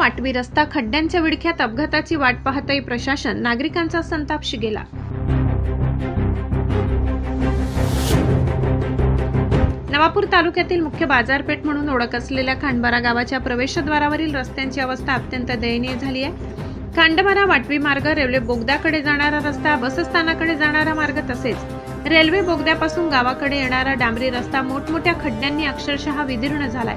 वाटवी रस्ता खड्ड्यांच्या विळख्यात अपघाताची वाट पाहतही प्रशासन नागरिकांचा संताप शिगेला। नवापूर तालुक्यातील मुख्य बाजारपेठ म्हणून ओळख असलेल्या खांडबारा गावाच्या प्रवेशद्वारावरील रस्त्यांची अवस्था अत्यंत दयनीय झाली आहे। खांडबारा वाटवी मार्ग, रेल्वे बोगद्याकडे जाणारा रस्ता, बसस्थानाकडे जाणारा मार्ग तसेच रेल्वे बोगद्यापासून गावाकडे येणारा डांबरी रस्ता मोठमोठ्या खड्ड्यांनी अक्षरशः विदीर्ण झालाय।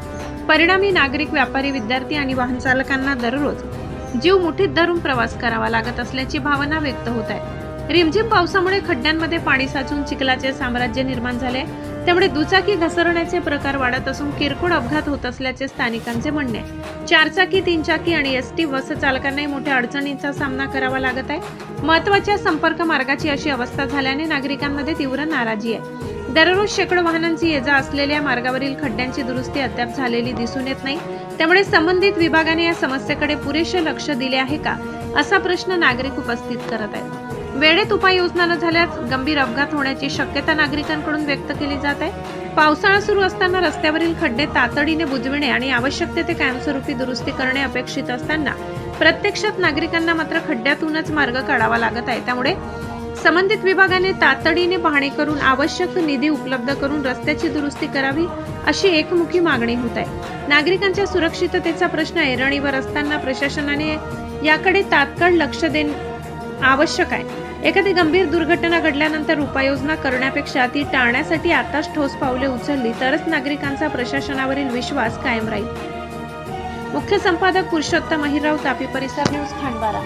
परिणामी नागरिक, व्यापारी, विद्यार्थी आणि वाहन चालकांना दररोज जीव मुठीत धरून प्रवास करावा लागत असल्याची भावना व्यक्त होत आहे। रिमझिम पावसामुळे खड्ड्यांमध्ये पाणी साचून चिखलाचे साम्राज्य निर्माण झाले, त्यामुळे दुचाकी घसरण्याचे प्रकार वाढत असून किरकोळ अपघात होत असल्याचे स्थानिकांचे म्हणणे आहे। चारचाकी, तीनचाकी आणि एसटी बस चालकांनाही मोठ्या अडचणींचा सामना करावा लागत आहे। महत्त्वाच्या संपर्क मार्गाची अशी अवस्था झाल्याने नागरिकांमध्ये तीव्र नाराजी आहे। दररोज शेकडो वाहनांची ये-जा असलेल्या मार्गावरील खड्ड्यांची दुरुस्ती अद्याप झालेली दिसून येत नाही, त्यामुळे संबंधित विभागाने या समस्येकडे पुरेसे लक्ष दिले आहे का, असा प्रश्न नागरिक उपस्थित करत आहेत। वेळेत उपाययोजना न झाल्यास गंभीर अपघात होण्याची शक्यता नागरिकांकडून व्यक्त केली जात आहे। पावसाळा सुरू असताना रस्त्यावरील खड्डे तातडीने बुजविणे आणि आवश्यक ते कायमस्वरूपी दुरुस्ती करणे अपेक्षित असताना प्रत्यक्षात नागरिकांना मात्र खड्ड्यातूनच मार्ग काढावा लागत आहे। त्यामुळे संबंधित विभागाने तातडीने पाहणी करून आवश्यक निधी उपलब्ध करून रस्त्याची दुरुस्ती करावी, अशी एकमुखी मागणी होत आहे। नागरिकांच्या सुरक्षिततेचा प्रश्न ऐरणीवर असताना प्रशासनाने याकडे तात्काळ लक्ष देणे आवश्यक आहे। एखादी गंभीर दुर्घटना घडल्यानंतर उपाययोजना करण्यापेक्षा ती टाळण्यासाठी आताच ठोस पावले उचलली तरच नागरिकांचा प्रशासनावरील विश्वास कायम राहील। मुख्य संपादक पुरुषोत्तम अहिरराव, तापी परिसर न्यूज, खांडबारा।